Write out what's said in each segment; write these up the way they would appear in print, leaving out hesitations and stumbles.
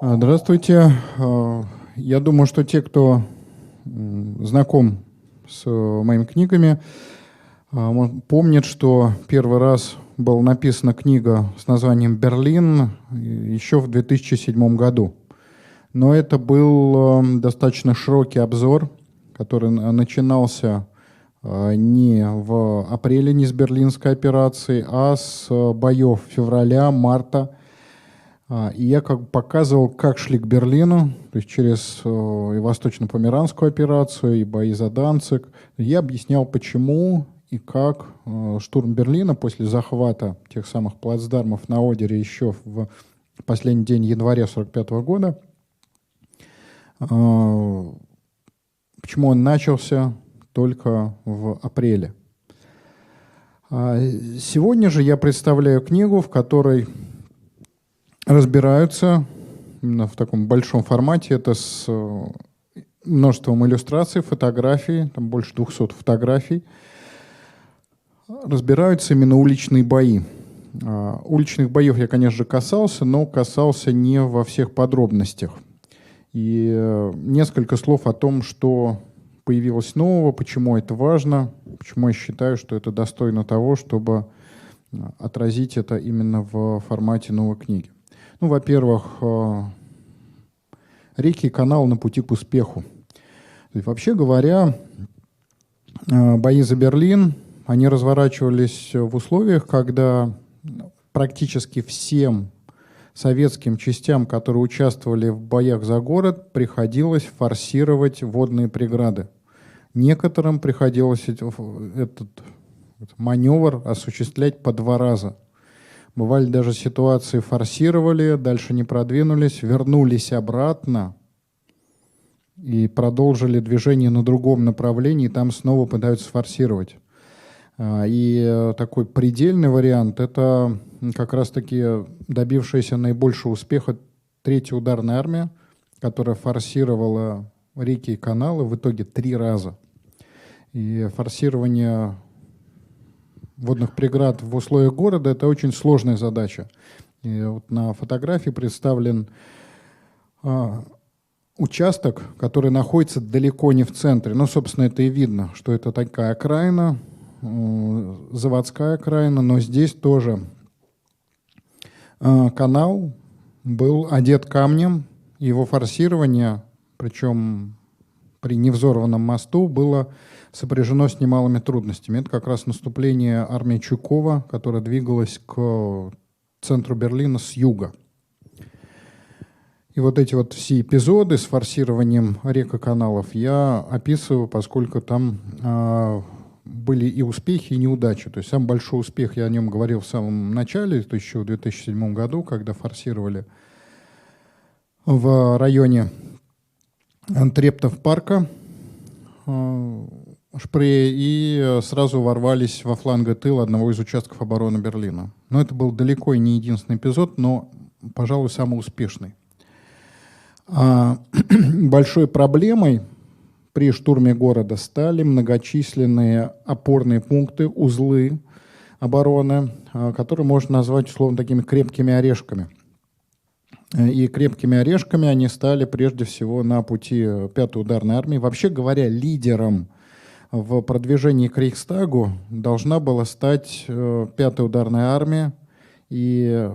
Здравствуйте. Я думаю, что те, кто знаком с моими книгами, помнят, что первый раз была написана книга с названием «Берлин» еще в 2007 году. Но это был достаточно широкий обзор, который начинался не в апреле, не с Берлинской операции, а с боев февраля-марта. И я как бы показывал, как шли к Берлину, то есть через и Восточно-Померанскую операцию, и бои за Данциг. Я объяснял, почему и как штурм Берлина после захвата тех самых плацдармов на Одере еще в последний день января 1945 года, почему он начался только в апреле. Сегодня же я представляю книгу, в которой разбираются именно в таком большом формате. Это с множеством иллюстраций, фотографий, там больше 200 фотографий. Разбираются именно уличные бои. Уличных боев я, конечно же, касался, но касался не во всех подробностях. И несколько слов о том, что появилось нового, почему это важно, почему я считаю, что это достойно того, чтобы отразить это именно в формате новой книги. Ну, во-первых, реки и каналы на пути к успеху. То есть, вообще говоря, бои за Берлин, они разворачивались в условиях, когда практически всем советским частям, которые участвовали в боях за город, приходилось форсировать водные преграды. Некоторым приходилось этот маневр осуществлять по 2 раза. Бывали даже ситуации, форсировали, дальше не продвинулись, вернулись обратно и продолжили движение на другом направлении, и там снова пытаются форсировать. И такой предельный вариант – это как раз-таки добившаяся наибольшего успеха 3-я ударная армия, которая форсировала реки и каналы в итоге 3 раза. И форсирование водных преград в условиях города – это очень сложная задача. И вот на фотографии представлен участок, который находится далеко не в центре. Ну, собственно, это и видно, что это такая окраина, заводская окраина, но здесь тоже канал был одет камнем, его форсирование, причем при невзорванном мосту, было сопряжено с немалыми трудностями. Это как раз наступление армии Чуйкова, которая двигалась к центру Берлина с юга. И вот эти вот все эпизоды с форсированием рек и каналов я описываю, поскольку там были и успехи, и неудачи. То есть самый большой успех, я о нем говорил в самом начале, то есть еще в 2007 году, когда форсировали в районе Трептов-парка Шпрее и сразу ворвались во фланг и тыл одного из участков обороны Берлина. Но это был далеко и не единственный эпизод, но, пожалуй, самый успешный. Большой проблемой при штурме города стали многочисленные опорные пункты, узлы обороны, которые можно назвать условно такими крепкими орешками. И крепкими орешками они стали прежде всего на пути 5-й ударной армии. Вообще говоря, лидером в продвижении к Рейхстагу должна была стать 5-я ударная армия, и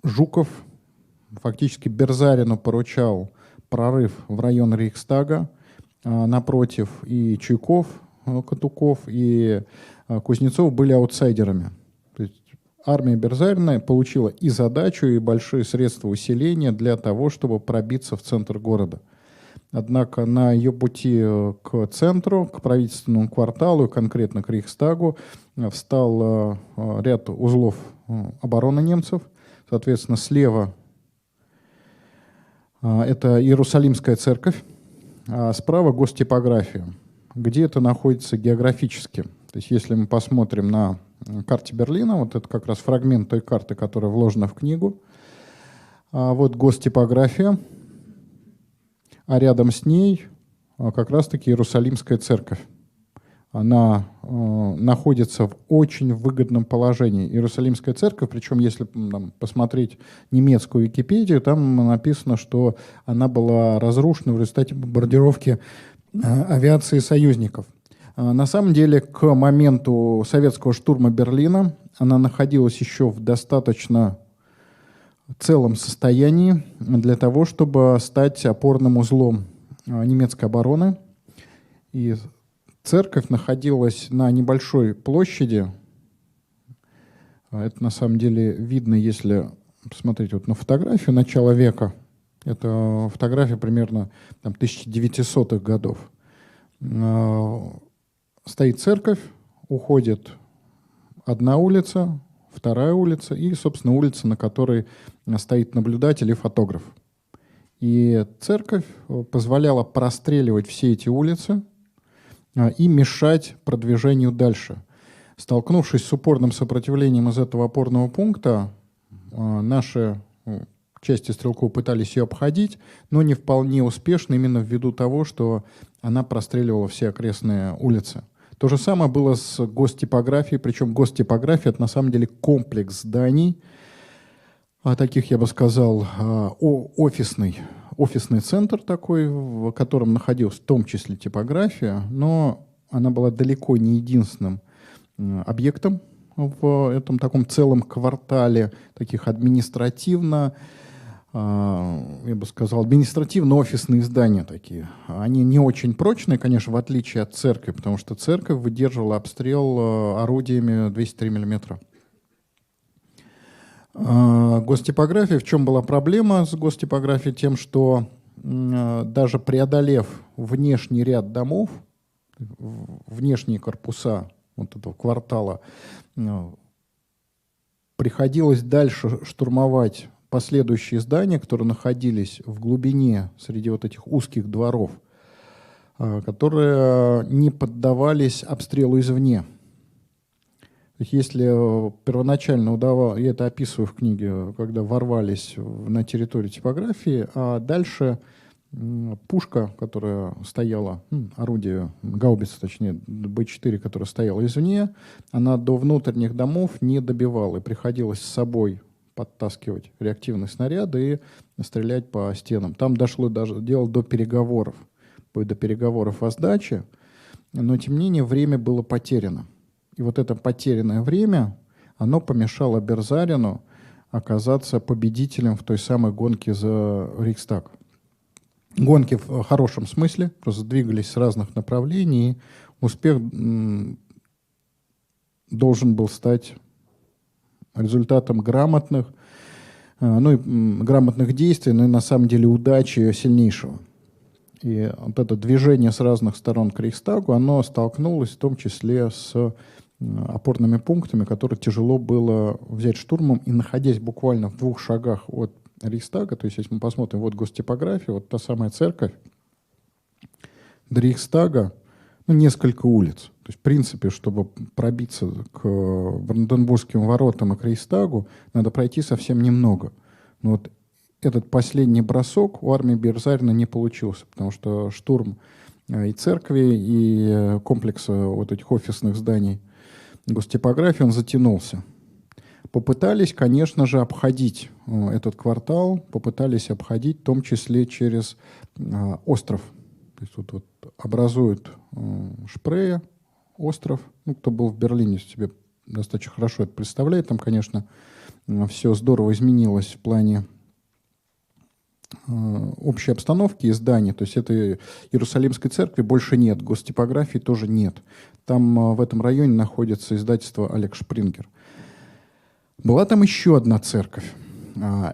Жуков фактически Берзарину поручал прорыв в район Рейхстага, напротив и Чуйков, Катуков, и Кузнецов были аутсайдерами. То есть армия Берзарина получила и задачу, и большие средства усиления для того, чтобы пробиться в центр города. Однако на ее пути к центру, к правительственному кварталу, конкретно к Рейхстагу, встал ряд узлов обороны немцев. Соответственно, слева это Иерусалимская церковь, а справа гостипография. Где это находится географически? То есть если мы посмотрим на карте Берлина, вот это как раз фрагмент той карты, которая вложена в книгу. Вот гостипография. А рядом с ней как раз-таки Иерусалимская церковь. она находится в очень выгодном положении. Иерусалимская церковь, причем если посмотреть немецкую Википедию, там написано, что она была разрушена в результате бомбардировки авиации союзников. На самом деле, к моменту советского штурма Берлина она находилась еще в достаточно целом состоянии для того, чтобы стать опорным узлом немецкой обороны. И церковь находилась на небольшой площади. Это на самом деле видно, если посмотреть вот на фотографию начала века. Это фотография примерно 1900-х годов. Стоит церковь, уходит одна улица, вторая улица и, собственно, улица, на которой стоит наблюдатель и фотограф. И церковь позволяла простреливать все эти улицы и мешать продвижению дальше. Столкнувшись с упорным сопротивлением из этого опорного пункта, наши части стрелков пытались ее обходить, но не вполне успешно именно ввиду того, что она простреливала все окрестные улицы. То же самое было с гостипографией, причем гостипография — это на самом деле комплекс зданий, таких, я бы сказал, офисный центр такой, в котором находилась в том числе типография, но она была далеко не единственным объектом в этом таком целом квартале таких административно, я бы сказал, административно-офисные здания такие. Они не очень прочные, конечно, в отличие от церкви, потому что церковь выдерживала обстрел орудиями 203 мм. Гостипография, в чем была проблема с гостипографией? Тем, что даже преодолев внешний ряд домов, внешние корпуса вот этого квартала, приходилось дальше штурмовать последующие здания, которые находились в глубине среди вот этих узких дворов, которые не поддавались обстрелу извне. Если первоначально удавалось, я это описываю в книге, когда ворвались на территорию типографии, а дальше пушка, которая стояла, орудие, гаубица, точнее, Б-4, которая стояла извне, она до внутренних домов не добивала, и приходилось с собой подтаскивать реактивные снаряды и стрелять по стенам. Там дошло даже дело до переговоров о сдаче, но тем не менее время было потеряно. И вот это потерянное время, оно помешало Берзарину оказаться победителем в той самой гонке за Рейхстаг. Гонки в хорошем смысле, просто двигались с разных направлений, и успех должен был стать результатом грамотных действий, но и на самом деле удачи сильнейшего. И вот это движение с разных сторон к Рейхстагу, оно столкнулось в том числе с опорными пунктами, которые тяжело было взять штурмом, и находясь буквально в 2 шагах от Рейхстага, то есть если мы посмотрим, вот гостипография, вот та самая церковь, до Рейхстага несколько улиц. То есть, в принципе, чтобы пробиться к Бранденбургским воротам и к Рейхстагу, надо пройти совсем немного. Но вот этот последний бросок у армии Берзарина не получился, потому что штурм и церкви, и комплекса вот этих офисных зданий гостипографии, он затянулся. Попытались, конечно же, обходить этот квартал, попытались обходить в том числе через остров. То есть вот образуют Шпрее, остров. Кто был в Берлине, себе достаточно хорошо это представляет. Там, конечно, все здорово изменилось в плане общей обстановки и зданий. То есть этой Иерусалимской церкви больше нет, гостипографии тоже нет. Там в этом районе находится издательство «Олег Шпрингер». Была там еще одна церковь.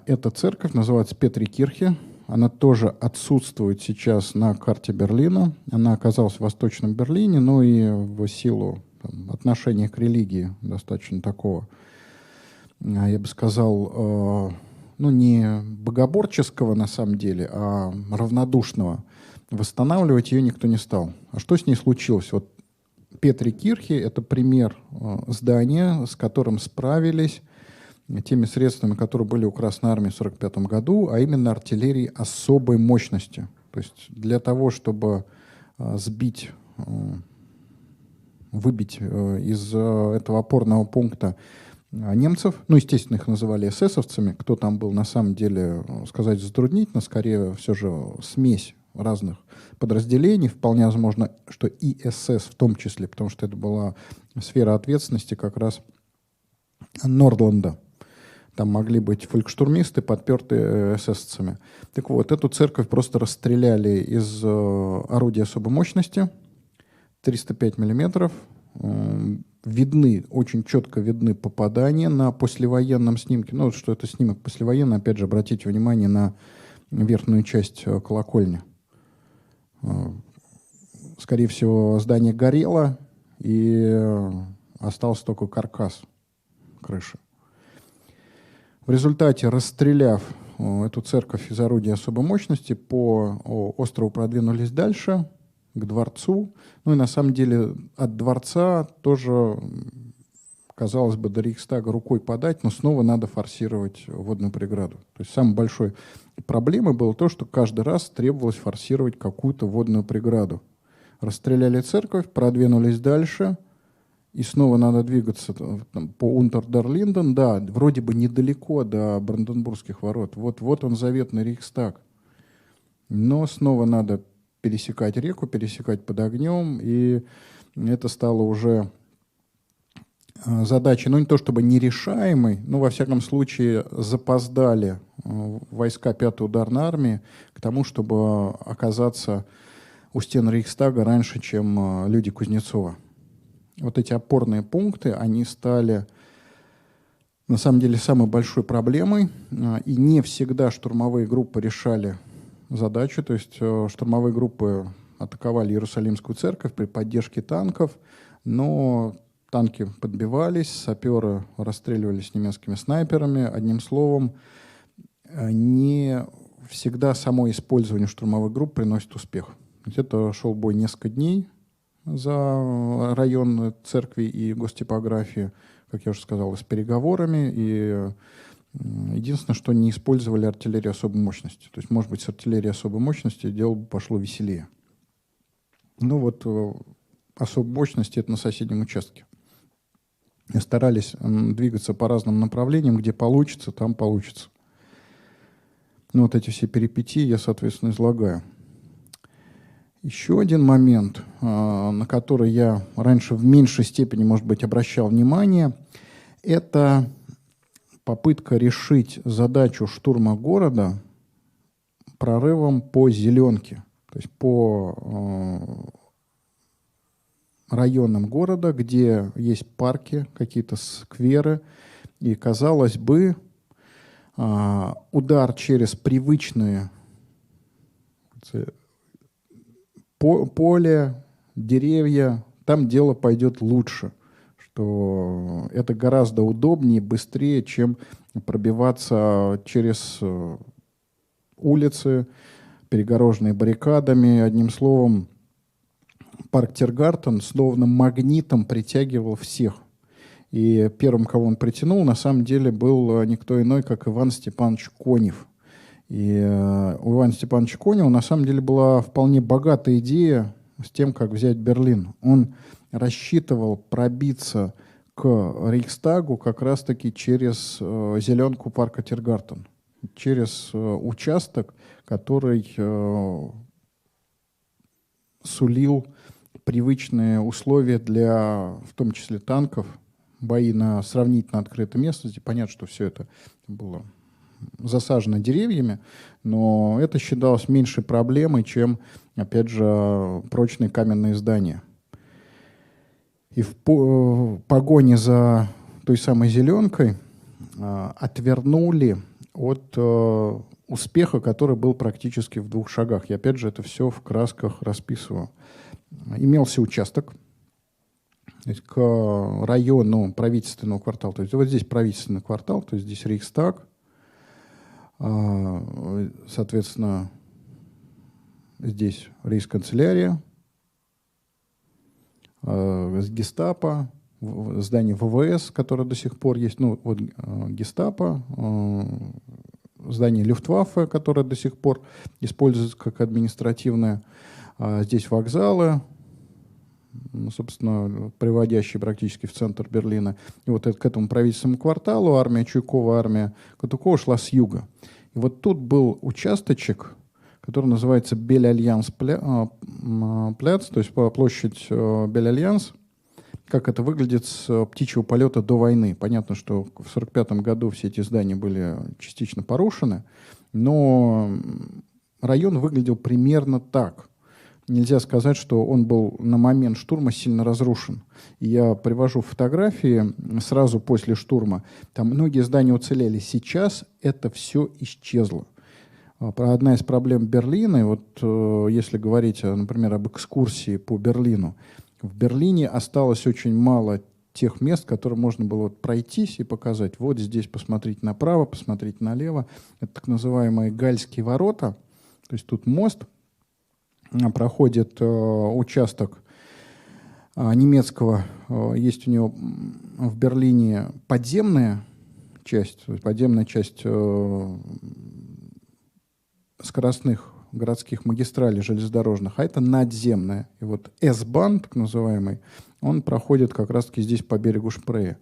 Эта церковь называется Петри-Кирхе. Она тоже отсутствует сейчас на карте Берлина. Она оказалась в Восточном Берлине, но и в силу отношения к религии достаточно такого, я бы сказал, не богоборческого на самом деле, а равнодушного. Восстанавливать ее никто не стал. А что с ней случилось? Вот Петри-Кирхе — это пример здания, с которым справились теми средствами, которые были у Красной Армии в 1945 году, а именно артиллерии особой мощности. То есть для того, чтобы сбить выбить из этого опорного пункта немцев. Ну, естественно, их называли эсэсовцами. Кто там был, на самом деле, сказать затруднительно. Скорее, все же смесь разных подразделений. Вполне возможно, что и СС в том числе, потому что это была сфера ответственности как раз Нордланда. Там могли быть фолькштурмисты, подпертые эсэсовцами. Так вот, эту церковь просто расстреляли из орудия особой мощности, 305 миллиметров. Видны, очень четко видны попадания на послевоенном снимке. Ну, что это снимок послевоенный, опять же, обратите внимание на верхнюю часть колокольни. Скорее всего, здание горело, и остался только каркас крыши. В результате, расстреляв эту церковь из орудия особой мощности, по острову продвинулись дальше, к дворцу. Ну и на самом деле от дворца тоже, казалось бы, до Рейхстага рукой подать, но снова надо форсировать водную преграду. То есть самой большой проблемой было то, что каждый раз требовалось форсировать какую-то водную преграду. Расстреляли церковь, продвинулись дальше, и снова надо двигаться по Унтер-дер-Линден. Да, вроде бы недалеко до Бранденбургских ворот. Вот он, заветный Рейхстаг. Но снова надо пересекать реку, пересекать под огнем, и это стало уже задачей, ну не то чтобы нерешаемой, но во всяком случае запоздали войска 5-й ударной армии к тому, чтобы оказаться у стен Рейхстага раньше, чем люди Кузнецова. Вот эти опорные пункты, они стали на самом деле самой большой проблемой, и не всегда штурмовые группы решали задачу, то есть штурмовые группы атаковали Иерусалимскую церковь при поддержке танков, но танки подбивались, саперы расстреливались немецкими снайперами. Одним словом, не всегда само использование штурмовых групп приносит успех. Это шел бой несколько дней за район церкви и гостипографии, как я уже сказал, с переговорами. И единственное, что не использовали артиллерию особой мощности. То есть, может быть, с артиллерией особой мощности дело бы пошло веселее. Ну вот особой мощности — это на соседнем участке. И старались двигаться по разным направлениям, где получится, там получится. Ну вот эти все перипетии я, соответственно, излагаю. Еще один момент, на который я раньше в меньшей степени, может быть, обращал внимание, это попытка решить задачу штурма города прорывом по зеленке, то есть по районам города, где есть парки, какие-то скверы, и, казалось бы, удар через привычные поле, деревья, там дело пойдет лучше, что это гораздо удобнее, быстрее, чем пробиваться через улицы, перегороженные баррикадами. Одним словом, парк Тиргартен словно магнитом притягивал всех. И первым, кого он притянул, на самом деле был никто иной, как Иван Степанович Конев. И у Ивана Степановича Конева на самом деле была вполне богатая идея с тем, как взять Берлин. Он рассчитывал пробиться к Рейхстагу как раз-таки через зеленку парка Тиргартен, через участок, который сулил привычные условия для, в том числе, танков, бои на сравнительно открытой местности. Понятно, что все это было засажено деревьями, но это считалось меньшей проблемой, чем, опять же, прочные каменные здания. И в погоне за той самой зеленкой отвернули от успеха, который был практически в 2 шагах. И опять же, это все в красках расписываю. Имелся участок, то есть к району правительственного квартала. То есть вот здесь правительственный квартал, то есть здесь Рейхстаг, соответственно, здесь рейхсканцелярия, гестапо, здание ВВС, которое до сих пор есть, ну вот гестапо, здание Люфтваффе, которое до сих пор используется как административное, здесь вокзалы, собственно, приводящий практически в центр Берлина. И вот к этому правительственному кварталу армия Чуйкова, армия Катукова шла с юга. И вот тут был участочек, который называется Бель-Альянс Пляц, то есть площадь Бель-Альянс. Как это выглядит с птичьего полета до войны. Понятно, что в 1945 году все эти здания были частично порушены, но район выглядел примерно так. Нельзя сказать, что он был на момент штурма сильно разрушен. И я привожу фотографии сразу после штурма. Там многие здания уцелели. Сейчас это все исчезло. Одна из проблем Берлина, вот если говорить, например, об экскурсии по Берлину, в Берлине осталось очень мало тех мест, которые можно было вот пройтись и показать. Вот здесь посмотреть направо, посмотреть налево. Это так называемые Гальские ворота. То есть тут мост, проходит участок немецкого. Есть у него в Берлине подземная часть скоростных городских магистралей железнодорожных, а это надземная. И вот С-Bahn, так называемый, он проходит как раз-таки здесь по берегу Шпрее.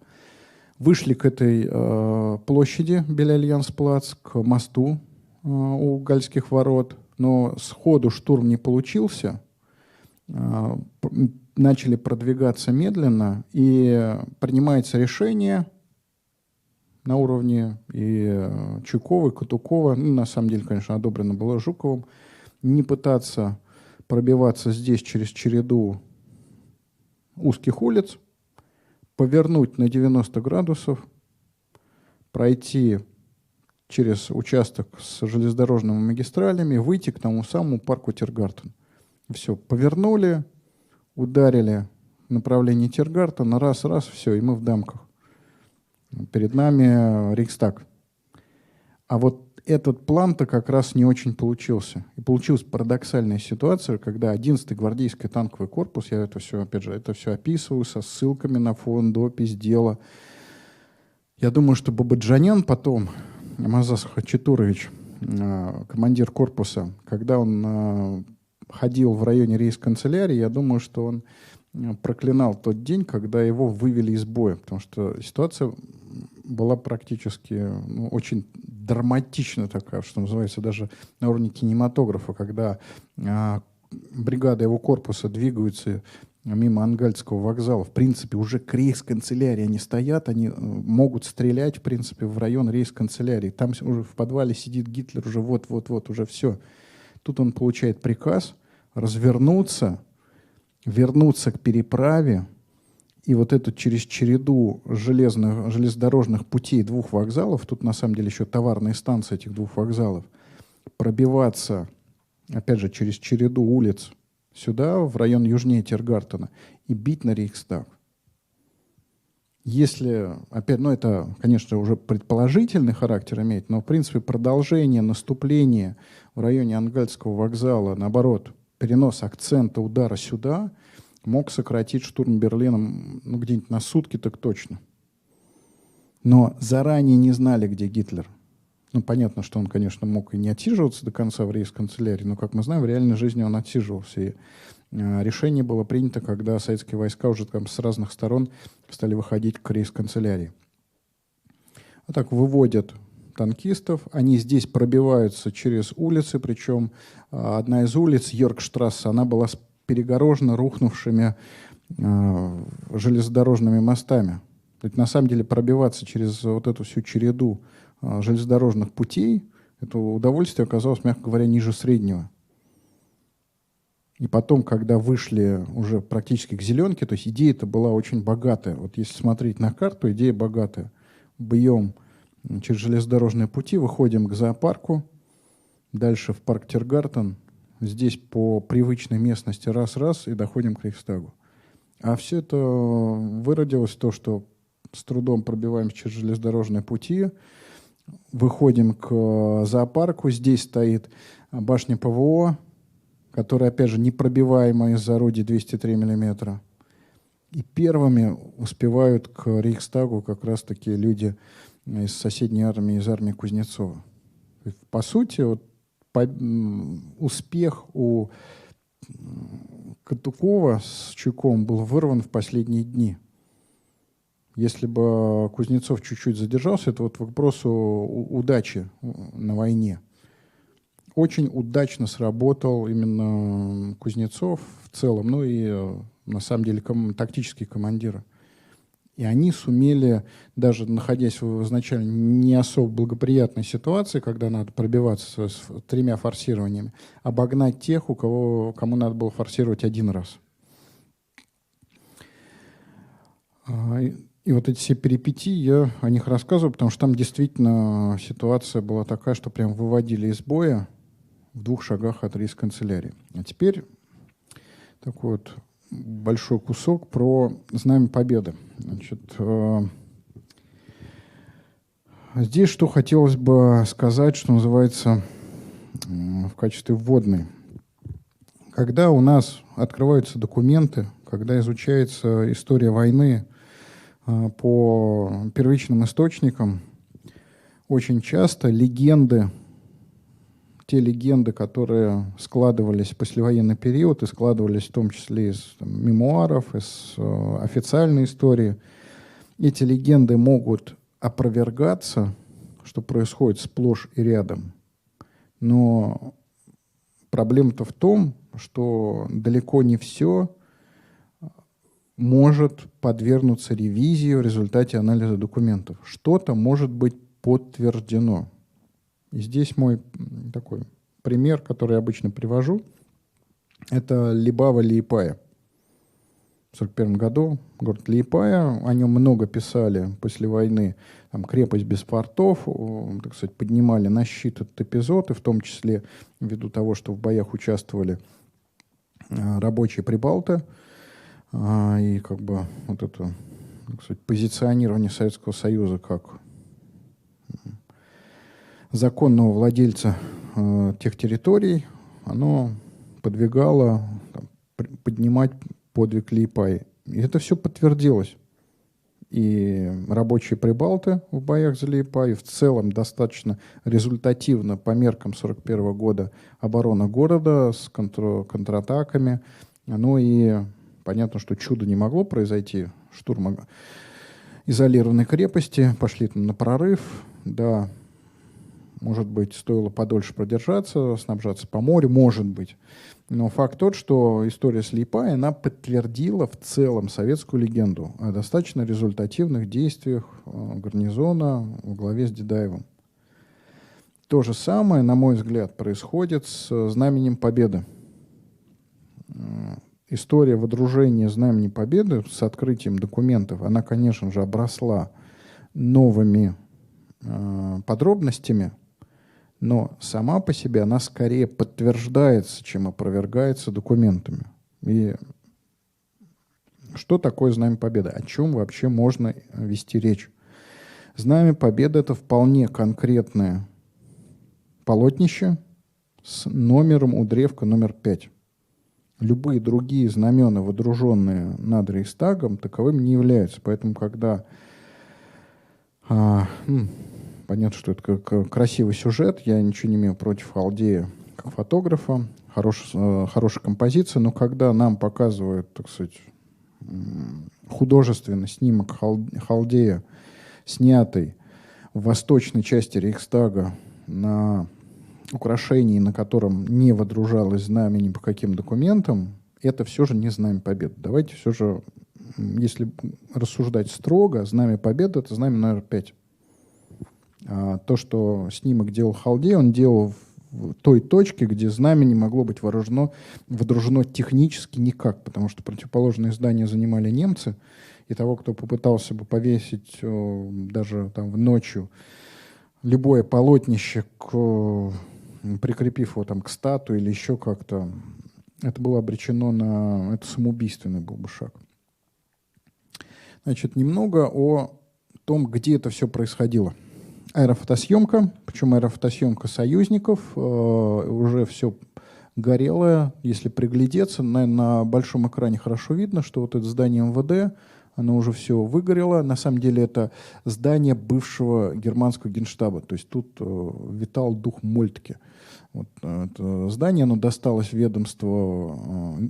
Вышли к этой площади Бель-Альянс-Плац, к мосту у Гальских ворот, но сходу штурм не получился. Начали продвигаться медленно, и принимается решение на уровне и Чуйкова, и Катукова, на самом деле, конечно, одобрено было Жуковым, не пытаться пробиваться здесь через череду узких улиц, повернуть на 90 градусов, пройти через участок с железнодорожными магистралями, выйти к тому самому парку Тиргартен. Все, повернули, ударили в направлении Тиргартена, раз, все, и мы в Дамках. Перед нами Рейхстаг. А вот этот план-то как раз не очень получился. И получилась парадоксальная ситуация, когда 11-й гвардейский танковый корпус, я это все, опять же, это все описываю со ссылками на фонд, опись, дело. Я думаю, что Бабаджанян потом, Амазас Хачатурович, командир корпуса, когда он ходил в районе рейхсканцелярии, я думаю, что он проклинал тот день, когда его вывели из боя, потому что ситуация была практически очень драматичная такая, что называется, даже на уровне кинематографа, когда бригада его корпуса двигаются мимо Ангальского вокзала, в принципе, уже к рейхсканцелярии они стоят, они могут стрелять, в принципе, в район рейхсканцелярии. Там уже в подвале сидит Гитлер, уже вот-вот-вот, уже все. Тут он получает приказ развернуться, вернуться к переправе, и вот эту через череду железнодорожных путей двух вокзалов, тут на самом деле еще товарные станции этих двух вокзалов, пробиваться, опять же, через череду улиц сюда, в район южнее Тиргартена, и бить на Рейхстаг. Если, опять, это, конечно, уже предположительный характер имеет, но, в принципе, продолжение наступления в районе Ангальского вокзала, наоборот, перенос акцента удара сюда, мог сократить штурм Берлина где-нибудь на сутки, так точно. Но заранее не знали, где Гитлер. Понятно, что он, конечно, мог и не отсиживаться до конца в рейхсканцелярии, но, как мы знаем, в реальной жизни он отсиживался. И решение было принято, когда советские войска уже там с разных сторон стали выходить к рейхсканцелярии. Вот так выводят танкистов, они здесь пробиваются через улицы, причем одна из улиц, Йоркштрассе, она была перегорожена рухнувшими железнодорожными мостами. То есть, на самом деле, пробиваться через вот эту всю череду железнодорожных путей, это удовольствие оказалось, мягко говоря, ниже среднего. И потом, когда вышли уже практически к зеленке, то есть идея-то была очень богатая. Вот если смотреть на карту, идея богатая. Бьем через железнодорожные пути, выходим к зоопарку, дальше в парк Тиргартен, здесь по привычной местности раз-раз и доходим к Рейхстагу. А все это выродилось в то, что с трудом пробиваемся через железнодорожные пути, выходим к зоопарку, здесь стоит башня ПВО, которая, опять же, непробиваемая из-за орудий 203 мм. И первыми успевают к Рейхстагу как раз-таки люди из соседней армии, из армии Кузнецова. По сути, успех у Катукова с Чуйковым был вырван в последние дни. Если бы Кузнецов чуть-чуть задержался, это вот к вопросу удачи на войне. Очень удачно сработал именно Кузнецов в целом, ну и на самом деле тактические командиры. И они сумели, даже находясь в изначально не особо благоприятной ситуации, когда надо пробиваться с 3 форсированиями, обогнать тех, кому надо было форсировать 1 раз. И вот эти все перипетии, я о них рассказываю, потому что там действительно ситуация была такая, что прям выводили из боя в 2 шагах от рейс-канцелярии. А теперь такой вот большой кусок про Знамя Победы. Значит, здесь что хотелось бы сказать, что называется, в качестве вводной. Когда у нас открываются документы, когда изучается история войны по первичным источникам, очень часто легенды, те легенды, которые складывались в послевоенный период и складывались в том числе из мемуаров, из официальной истории, эти легенды могут опровергаться, что происходит сплошь и рядом. Но проблема-то в том, что далеко не все может подвергнуться ревизии в результате анализа документов. Что-то может быть подтверждено. И здесь мой такой пример, который я обычно привожу, это Либава-Лиепая. В 1941 году город Лиепая, о нем много писали после войны, там, крепость без фортов, так сказать, поднимали на щит этот эпизод, и в том числе ввиду того, что в боях участвовали рабочие прибалты, и как бы вот это, так сказать, позиционирование Советского Союза как законного владельца тех территорий, оно подвигало поднимать подвиг Лиепаи. И это все подтвердилось. И рабочие прибалты в боях за Лиепаю в целом достаточно результативно по меркам 1941 года оборона города с контратаками. Ну и понятно, что чудо не могло произойти. Штурм изолированной крепости, пошли там на прорыв. Да, может быть, стоило подольше продержаться, снабжаться по морю, может быть. Но факт тот, что история с Лиепаей, она подтвердила в целом советскую легенду о достаточно результативных действиях гарнизона во главе с Дедаевым. То же самое, на мой взгляд, происходит с Знаменем Победы. История водружения Знамени Победы с открытием документов, она, конечно же, обросла новыми подробностями, но сама по себе она скорее подтверждается, чем опровергается документами. И что такое Знамя Победы? О чем вообще можно вести речь? Знамя Победы — это вполне конкретное полотнище с номером у древка номер 5. Любые другие знамена, водруженные над Рейхстагом, таковыми не являются. Поэтому, когда понятно, что это красивый сюжет, я ничего не имею против Халдея как фотографа, хорошая композиция, но когда нам показывают, так сказать, художественный снимок Халдея, снятый в восточной части Рейхстага на украшении, на котором не водружалось знамя ни по каким документам, это все же не Знамя Победы. Давайте все же, если рассуждать строго, Знамя Победы — это знамя номер 5. То, что снимок делал Халдей, он делал в той точке, где знамя не могло быть водружено технически никак, потому что противоположные здания занимали немцы, и того, кто попытался бы повесить даже там ночью любое полотнище, прикрепив его там к статуе или еще как-то, это было обречено на... Это самоубийственный был бы шаг. Значит, немного о том, где это все происходило. Аэрофотосъемка, причем аэрофотосъемка союзников, уже все горелое. Если приглядеться, на большом экране хорошо видно, что вот это здание МВД, оно уже все выгорело. На самом деле это здание бывшего германского генштаба. То есть тут витал дух Мольтке. Вот это здание, оно досталось ведомству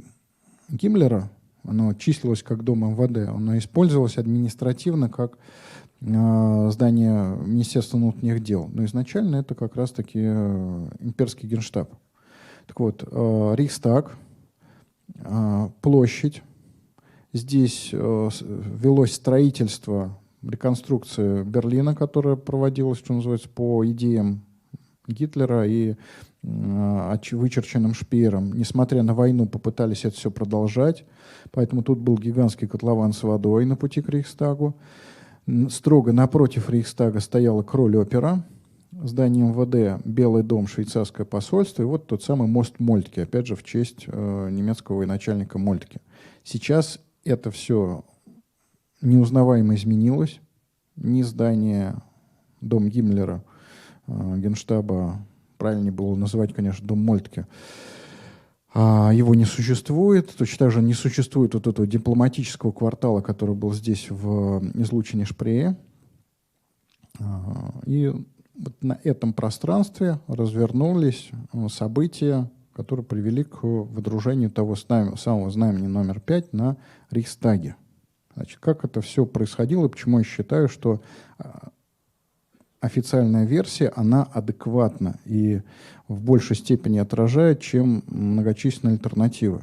Гиммлера, оно числилось как дом МВД, оно использовалось административно как здание Министерства внутренних дел. Но изначально это как раз-таки имперский генштаб. Так вот, Рейхстаг, площадь. Здесь велось строительство, реконструкция Берлина, которая проводилась, что называется, по идеям Гитлера и вычерченным Шпеером. Несмотря на войну, попытались это все продолжать. Поэтому тут был гигантский котлован с водой на пути к Рейхстагу. Строго напротив Рейхстага стояла Кроль-опера, здание МВД, Белый дом, швейцарское посольство, и вот тот самый мост Мольтке, опять же, в честь немецкого военачальника Мольтке. Сейчас это все неузнаваемо изменилось. Ни здание, дом Гиммлера, генштаба, правильнее было называть, конечно, дом Мольтке, его не существует. Точно так же не существует вот этого дипломатического квартала, который был здесь в излучине Шпрее. И вот на этом пространстве развернулись события, которые привели к выдружению того самого знамени номер 5 на Рейхстаге. Значит, как это все происходило, почему я считаю, что официальная версия, она адекватна и в большей степени отражает, чем многочисленные альтернативы.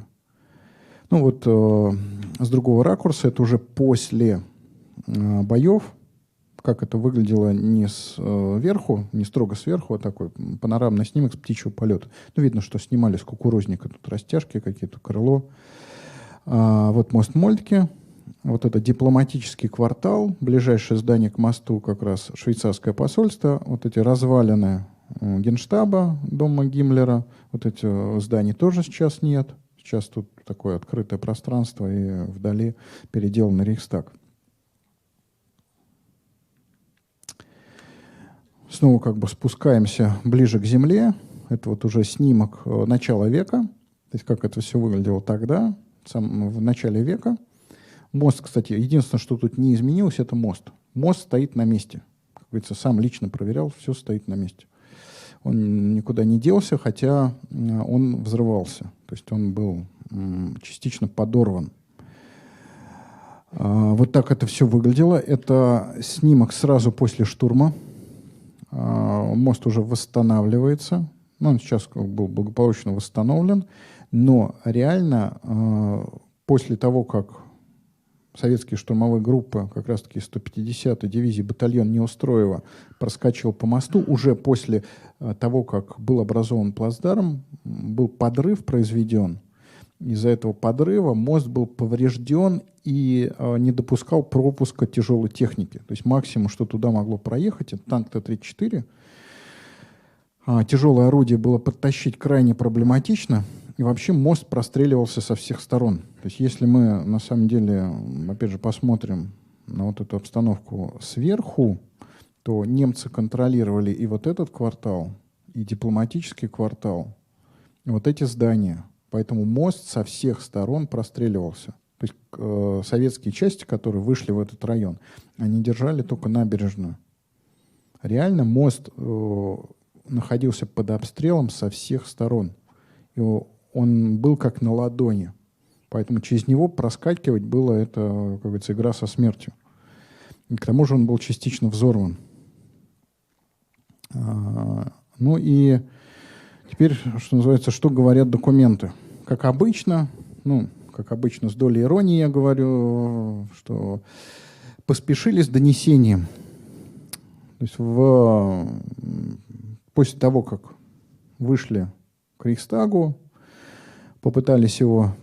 Ну вот с другого ракурса, это уже после боев, как это выглядело не сверху, не строго сверху, а такой панорамный снимок с птичьего полета. Ну, видно, что снимали с кукурузника, тут растяжки какие-то, крыло. Вот мост Мольтке. Вот это дипломатический квартал, ближайшее здание к мосту как раз швейцарское посольство, вот эти развалины генштаба, дома Гиммлера, вот эти здания тоже сейчас нет. Сейчас тут такое открытое пространство и вдали переделанный Рейхстаг. Снова как бы спускаемся ближе к земле. Это вот уже снимок начала века, то есть как это все выглядело тогда, в начале века. Мост, кстати, единственное, что тут не изменилось, это мост. Мост стоит на месте. Как говорится, сам лично проверял, все стоит на месте. Он никуда не делся, хотя он взрывался. То есть он был частично подорван. Вот так это все выглядело. Это снимок сразу после штурма. Мост уже восстанавливается. Ну, он сейчас был благополучно восстановлен. Но реально после того, как советские штурмовые группы, как раз-таки 150-й дивизии, батальон Неустроева, проскочил по мосту. Уже после того, как был образован плацдарм, был подрыв произведен. Из-за этого подрыва мост был поврежден и не допускал пропуска тяжелой техники. То есть максимум, что туда могло проехать, это танк Т-34. Тяжелое орудие было подтащить крайне проблематично. И вообще мост простреливался со всех сторон. То есть если мы на самом деле, опять же, посмотрим на вот эту обстановку сверху, то немцы контролировали и вот этот квартал, и дипломатический квартал, и вот эти здания. Поэтому мост со всех сторон простреливался. То есть советские части, которые вышли в этот район, они держали только набережную. Реально мост находился под обстрелом со всех сторон. И он был как на ладони. Поэтому через него проскакивать было, это, как говорится, игра со смертью. И к тому же он был частично взорван. Ну и теперь, что называется, что говорят документы. Как обычно, с долей иронии я говорю, что поспешили с донесением. То есть после того, как вышли к Рейхстагу, попытались его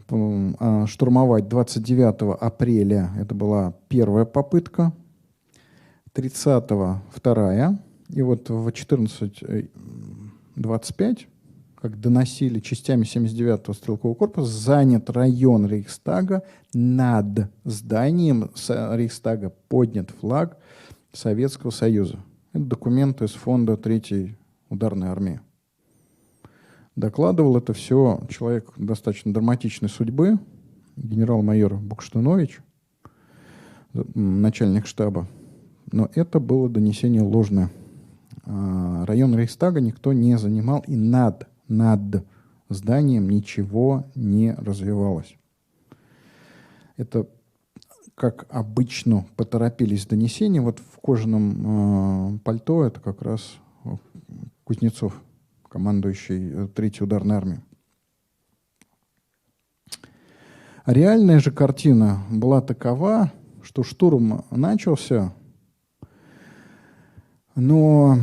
штурмовать 29 апреля. Это была первая попытка. 30-го вторая. И вот в 14:25, как доносили частями 79-го стрелкового корпуса, занят район Рейхстага. Над зданием Рейхстага поднят флаг Советского Союза. Это документы из фонда 3-й ударной армии. Докладывал это все человек достаточно драматичной судьбы, генерал-майор Букштанович, начальник штаба. Но это было донесение ложное. Район Рейхстага никто не занимал, и над зданием ничего не развивалось. Это, как обычно, поторопились с донесением. Вот в кожаном пальто это как раз Кузнецов, командующий Третьей ударной армией. Реальная же картина была такова, что штурм начался, но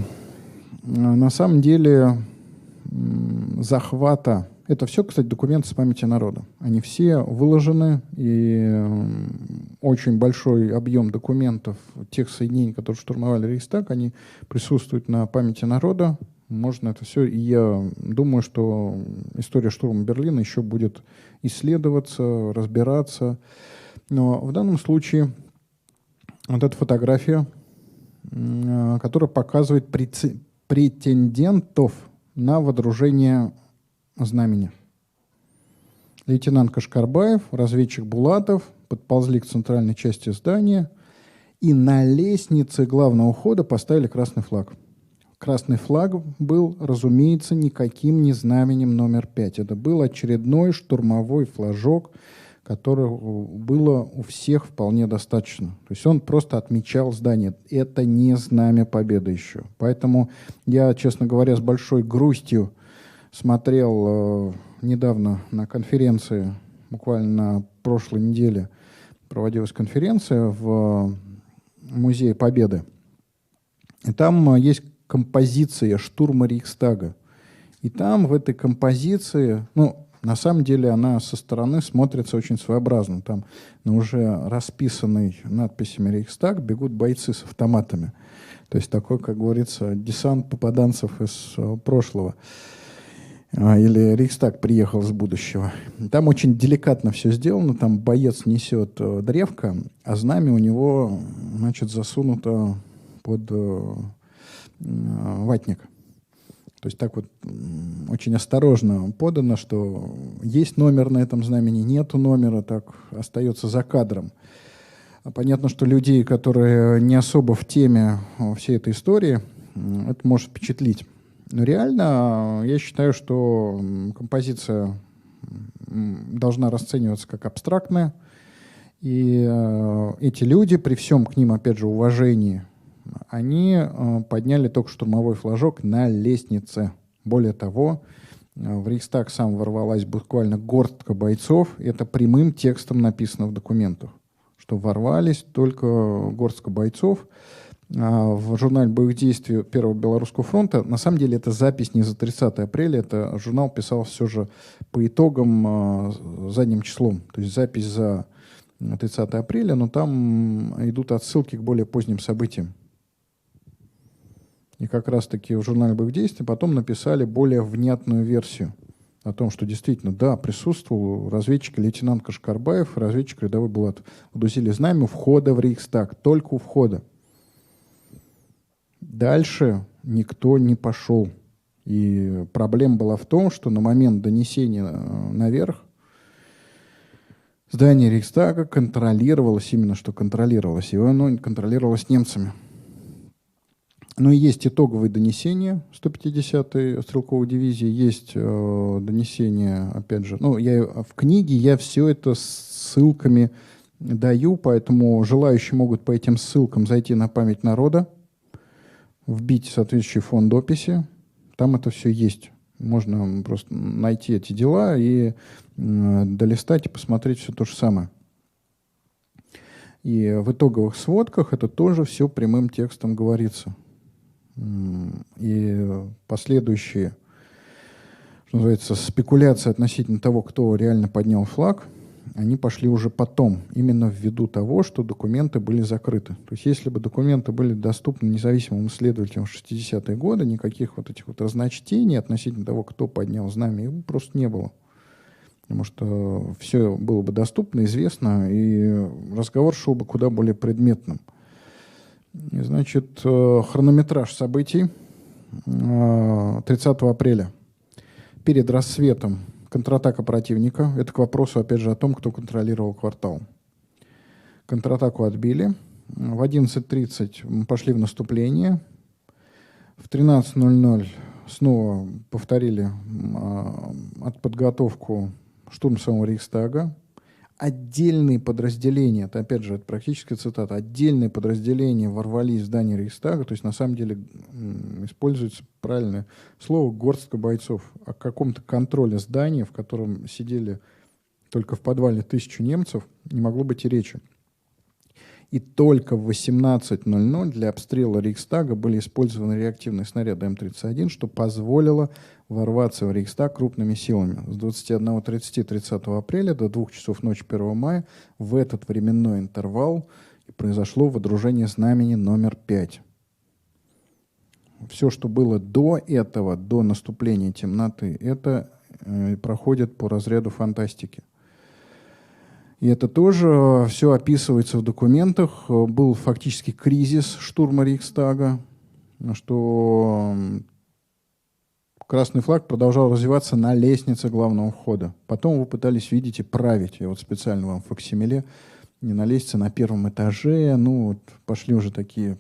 на самом деле захвата... Это все, кстати, документы с памяти народа. Они все выложены, и очень большой объем документов тех соединений, которые штурмовали Рейхстаг, они присутствуют на памяти народа. Можно это все... И я думаю, что история штурма Берлина еще будет исследоваться, разбираться. Но в данном случае вот эта фотография, которая показывает претендентов на водружение знамени. Лейтенант Кашкарбаев, разведчик Булатов подползли к центральной части здания и на лестнице главного входа поставили красный флаг. Красный флаг был, разумеется, никаким не знаменем номер 5. Это был очередной штурмовой флажок, которого было у всех вполне достаточно. То есть он просто отмечал здание. Это не знамя победы еще. Поэтому я, честно говоря, с большой грустью смотрел недавно на конференции, буквально на прошлой неделе проводилась конференция в Музее Победы. И там есть композиция штурма Рейхстага. И там в этой композиции, на самом деле она со стороны смотрится очень своеобразно. Там на уже расписанной надписями Рейхстаг бегут бойцы с автоматами. То есть такой, как говорится, десант попаданцев из прошлого. Или Рейхстаг приехал с будущего. Там очень деликатно все сделано. Там боец несет древко, а знамя у него, засунуто под ватник. То есть так вот очень осторожно подано, что есть номер на этом знамени, нету номера, так остается за кадром. Понятно, что людей, которые не особо в теме всей этой истории, это может впечатлить. Но реально я считаю, что композиция должна расцениваться как абстрактная. И эти люди, при всем к ним, опять же, уважении, они подняли только штурмовой флажок на лестнице. Более того, в Рейхстаг сам ворвалась буквально горстка бойцов. Это прямым текстом написано в документах, что ворвались только горстка бойцов. В журнале боевых действий Первого Белорусского фронта, на самом деле, это запись не за 30 апреля, это журнал писал все же по итогам задним числом. То есть запись за 30 апреля, но там идут отсылки к более поздним событиям. И как раз-таки в журнале боевых действий потом написали более внятную версию о том, что действительно, да, присутствовал разведчик лейтенант Кашкарбаев, разведчик рядовой Булатов. Удусили знамя у входа в Рейхстаг, только у входа. Дальше никто не пошел. И проблема была в том, что на момент донесения наверх здание Рейхстага контролировалось, именно что контролировалось, и оно контролировалось немцами. Ну и есть итоговые донесения 150-й стрелковой дивизии, есть донесения, опять же, в книге я все это с ссылками даю, поэтому желающие могут по этим ссылкам зайти на память народа, вбить соответствующий фонд описи, там это все есть. Можно просто найти эти дела и долистать и посмотреть все то же самое. И в итоговых сводках это тоже все прямым текстом говорится. И последующие, что называется, спекуляции относительно того, кто реально поднял флаг, они пошли уже потом, именно ввиду того, что документы были закрыты. То есть если бы документы были доступны независимым исследователям в 60-е годы, никаких вот этих вот разночтений относительно того, кто поднял знамя, его просто не было. Потому что все было бы доступно, известно, и разговор шел бы куда более предметным. И, значит, хронометраж событий 30 апреля. Перед рассветом контратака противника. Это к вопросу, опять же, о том, кто контролировал квартал. Контратаку отбили. В 11:30 мы пошли в наступление. В 13:00 снова повторили подготовку штурм самого Рейхстага. отдельные подразделения, это опять же это практическая цитата, отдельные подразделения ворвались в здание Рейхстага, то есть на самом деле используется правильное слово горстка бойцов, о каком-то контроле здания, в котором сидели только в подвале 1000 немцев, не могло быть и речи. И только в 18:00 для обстрела Рейхстага были использованы реактивные снаряды М-31, что позволило ворваться в Рейхстаг крупными силами. С 21:30 30 апреля до 2 часов ночи 1 мая в этот временной интервал произошло водружение знамени номер 5. Все, что было до этого, до наступления темноты, это проходит по разряду фантастики. И это тоже все описывается в документах. Был фактически кризис штурма Рейхстага, что красный флаг продолжал развиваться на лестнице главного входа. Потом вы пытались, видите, править. Я вот специально вам в факсимиле, не на лестнице, на первом этаже. Ну, вот пошли уже такие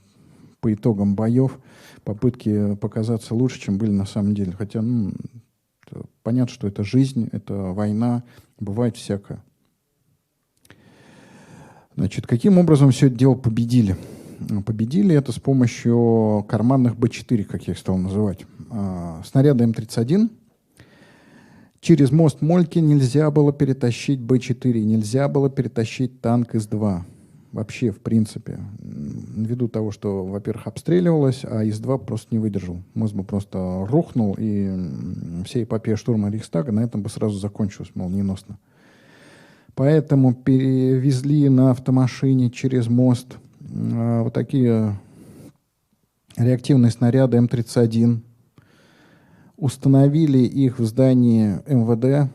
по итогам боев попытки показаться лучше, чем были на самом деле. Хотя, понятно, что это жизнь, это война, бывает всякое. Значит, каким образом все это дело победили? Победили это с помощью карманных Б-4, как я их стал называть. Снаряды М-31. Через мост Мольки нельзя было перетащить Б-4, нельзя было перетащить танк С-2. Вообще, в принципе. Ввиду того, что, во-первых, обстреливалось, а С-2 просто не выдержал. Мост бы просто рухнул, и вся эпопея штурма Рейхстага на этом бы сразу закончилась молниеносно. Поэтому перевезли на автомашине через мост вот такие реактивные снаряды М-31. Установили их в здании МВД,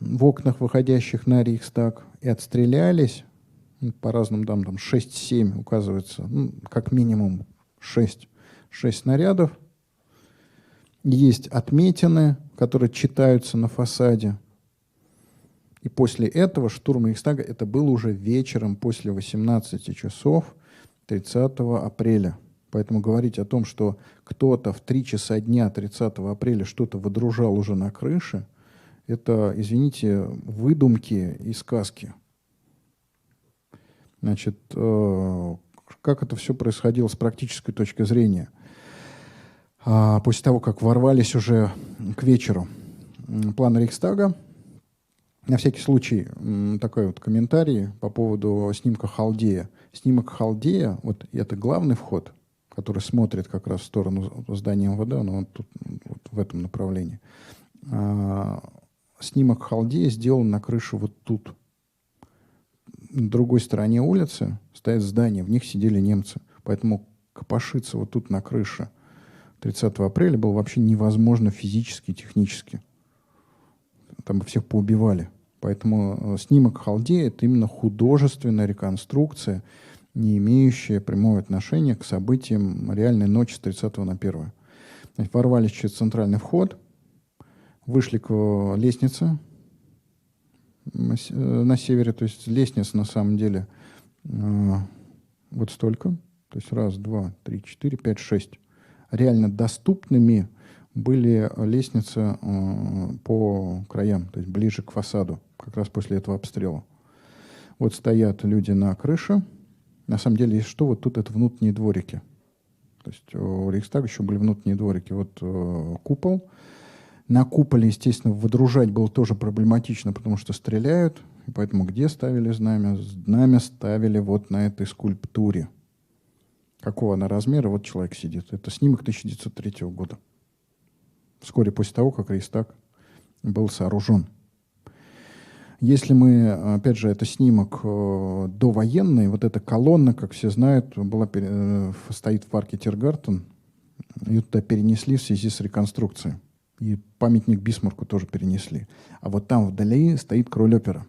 в окнах, выходящих на Рейхстаг, и отстрелялись. По разным данным, там 6-7 указывается, как минимум 6 снарядов. Есть отметины, которые читаются на фасаде. И после этого штурм Рейхстага, это было уже вечером после 18 часов 30 апреля. Поэтому говорить о том, что кто-то в 3 часа дня 30 апреля что-то выдружал уже на крыше, это, извините, выдумки и сказки. Значит, как это все происходило с практической точки зрения? После того, как ворвались уже к вечеру план Рейхстага, на всякий случай такой вот комментарий по поводу снимка Халдея. Снимок Халдея, вот это главный вход, который смотрит как раз в сторону здания МВД, он вот тут, вот в этом направлении. Снимок Халдея сделан на крыше вот тут. На другой стороне улицы стоят здания, в них сидели немцы. Поэтому копошиться вот тут на крыше 30 апреля было вообще невозможно физически и технически. Там бы всех поубивали. Поэтому снимок Халдея – это именно художественная реконструкция, не имеющая прямого отношения к событиям реальной ночи с 30 на 1. Значит, ворвались через центральный вход, вышли к лестнице на севере, то есть лестница на самом деле вот столько, то есть 1, 2, 3, 4, 5, 6. Реально доступными были лестницы по краям, то есть ближе к фасаду, как раз после этого обстрела. Вот стоят люди на крыше. На самом деле, если что, вот тут это внутренние дворики. То есть у Рейхстага еще были внутренние дворики. Вот купол. На куполе, естественно, выдружать было тоже проблематично, потому что стреляют. И поэтому где ставили знамя? Знамя ставили вот на этой скульптуре. Какого она размера? Вот человек сидит. Это снимок 1903 года. Вскоре после того, как Рейхстаг был сооружен. Если мы, опять же, это снимок довоенный, вот эта колонна, как все знают, стоит в парке Тиргартен, ее туда перенесли в связи с реконструкцией. И памятник Бисмарку тоже перенесли. А вот там вдали стоит Кроль опера.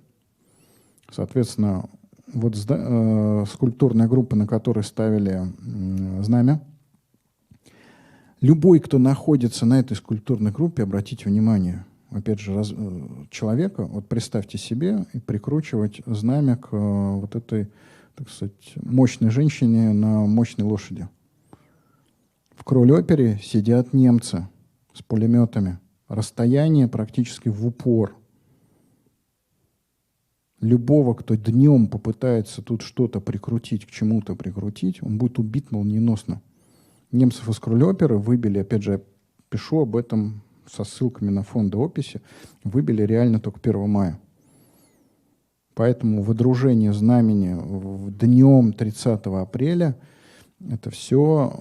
Соответственно, вот скульптурная группа, на которой ставили знамя. Любой, кто находится на этой скульптурной группе, обратите внимание, опять же, человека, вот представьте себе, и прикручивать знамя к вот этой, так сказать, мощной женщине на мощной лошади. В Кроль опере сидят немцы с пулеметами. Расстояние практически в упор. Любого, кто днем попытается тут что-то прикрутить, к чему-то прикрутить, он будет убит молниеносно. Немцев из Крылёперы выбили, опять же, я пишу об этом со ссылками на фонды описи, выбили реально только 1 мая. Поэтому выдружение знамени днем 30 апреля это все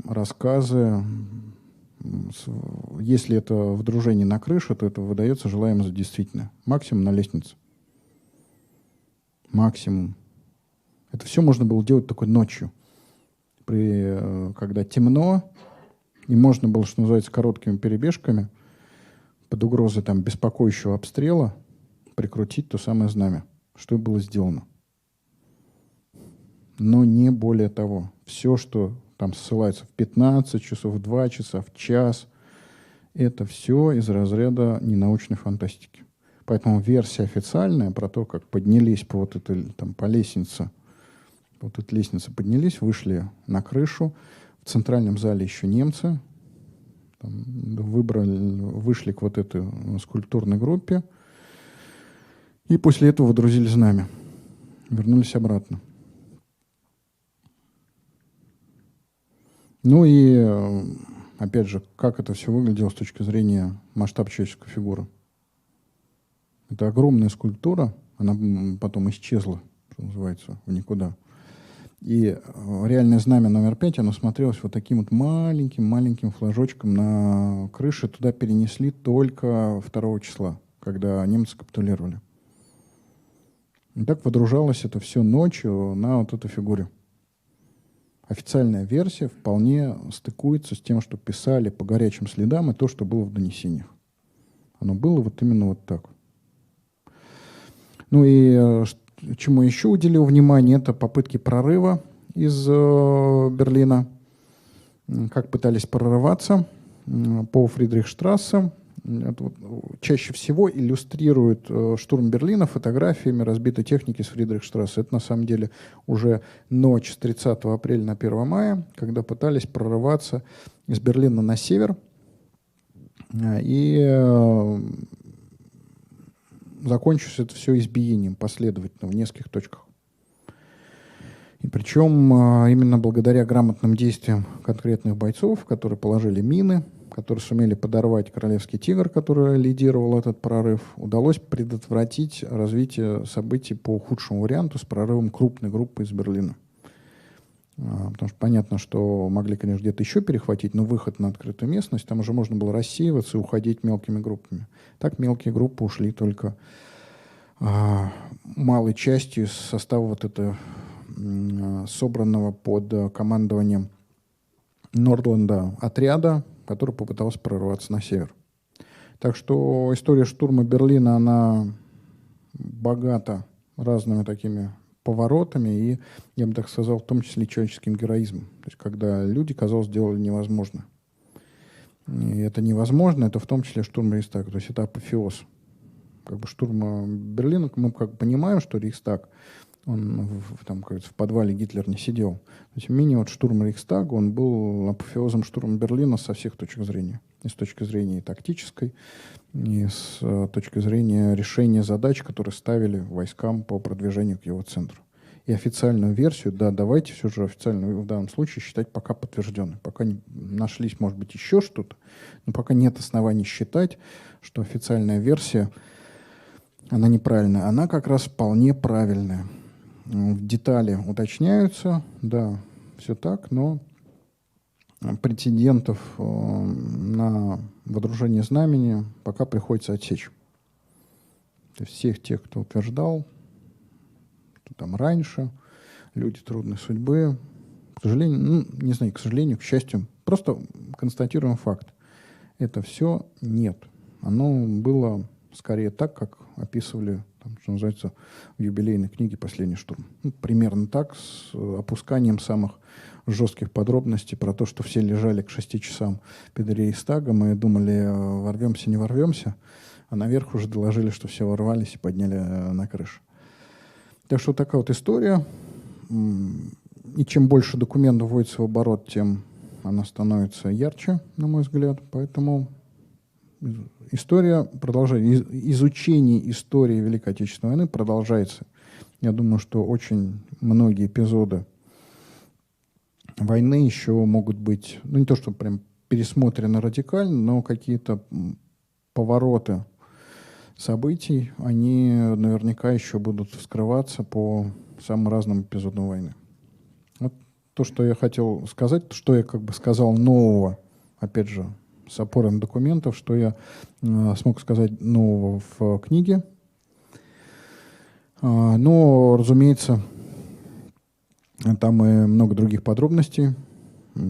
рассказы. Если это выдружение на крыше, то это выдается желаемо за действительное. Максимум на лестнице. Максимум. Это все можно было делать только ночью, когда темно, и можно было, что называется, короткими перебежками под угрозой там, беспокоящего обстрела прикрутить то самое знамя, что и было сделано. Но не более того. Все, что там ссылается в 15 часов, в 2 часа, в час, это все из разряда ненаучной фантастики. Поэтому версия официальная про то, как поднялись по вот этой там, по лестнице, вот эта лестница поднялись, вышли на крышу, в центральном зале еще немцы там, вышли к вот этой скульптурной группе и после этого водрузили знамя, вернулись обратно. Ну и, опять же, как это все выглядело с точки зрения масштаба человеческой фигуры. Это огромная скульптура, она потом исчезла, что называется, в никуда. И реальное знамя номер 5, оно смотрелось вот таким вот маленьким флажочком на крыше. Туда перенесли только 2 числа, когда немцы капитулировали. И так водружалось это все ночью на вот эту фигуре. Официальная версия вполне стыкуется с тем, что писали по горячим следам, и то, что было в донесениях. Оно было вот именно вот так. Ну и чему еще уделил внимание, это попытки прорыва из Берлина. Как пытались прорываться по Фридрихштрассе. Это вот чаще всего иллюстрирует штурм Берлина фотографиями разбитой техники с Фридрихштрассе. Это на самом деле уже ночь с 30 апреля на 1 мая, когда пытались прорываться из Берлина на север. И закончилось это все избиением последовательно в нескольких точках. И причем именно благодаря грамотным действиям конкретных бойцов, которые положили мины, которые сумели подорвать королевский тигр, который лидировал этот прорыв, удалось предотвратить развитие событий по худшему варианту с прорывом крупной группы из Берлина. Потому что понятно, что могли, конечно, где-то еще перехватить, но выход на открытую местность, там уже можно было рассеиваться и уходить мелкими группами. Так мелкие группы ушли только малой частью из состава вот этого собранного под командованием Нордленда отряда, который попытался прорваться на север. Так что история штурма Берлина, она богата разными такими поворотами и, я бы так сказал, в том числе человеческим героизмом. То есть когда люди, казалось, делали невозможно. И это невозможно, это в том числе штурм Рейхстага. То есть это апофеоз. Как бы штурма Берлина, мы как бы понимаем, что Рейхстаг, он там, кажется, в подвале Гитлер не сидел. Но тем не менее, вот штурм Рейхстага, он был апофеозом штурма Берлина со всех точек зрения. И с точки зрения и тактической, и с точки зрения решения задач, которые ставили войскам по продвижению к его центру. И официальную версию, да, давайте все же официальную в данном случае считать пока подтвержденной. Пока не нашлись, может быть, еще что-то, но пока нет оснований считать, что официальная версия, она неправильная. Она как раз вполне правильная. Детали уточняются, да, все так, но прецедентов на водружение знамени пока приходится отсечь. То есть всех тех, кто утверждал, что там раньше, люди трудной судьбы, к сожалению, ну, не знаю, к сожалению, к счастью, просто констатируем факт. Это все нет. Оно было скорее так, как описывали, там, что называется, в юбилейной книге «Последний штурм». Ну, примерно так, с опусканием самых жестких подробностей про то, что все лежали к 6 часам перед Рейхстагом и думали, ворвемся, не ворвемся, а наверх уже доложили, что все ворвались и подняли на крышу. Так что такая вот история. И чем больше документов вводится в оборот, тем она становится ярче, на мой взгляд. Поэтому История продолжается. Изучение истории Великой Отечественной войны продолжается. Я думаю, что очень многие эпизоды войны еще могут быть, ну не то, что прям пересмотрены радикально, но какие-то повороты событий, они наверняка еще будут вскрываться по самым разным эпизодам войны. Вот то, что я хотел сказать, что я как бы сказал нового, опять же, с опорой на документов, что я смог сказать нового в книге. Но, разумеется, там и много других подробностей,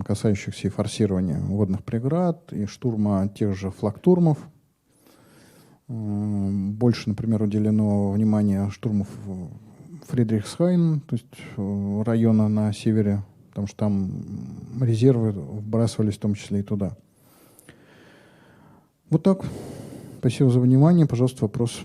касающихся и форсирования водных преград, и штурма тех же флагтурмов. Больше, например, уделено внимание штурму Фридрихсхайн, то есть района на севере, потому что там резервы вбрасывались в том числе и туда. Вот так. Спасибо за внимание. Пожалуйста, вопрос.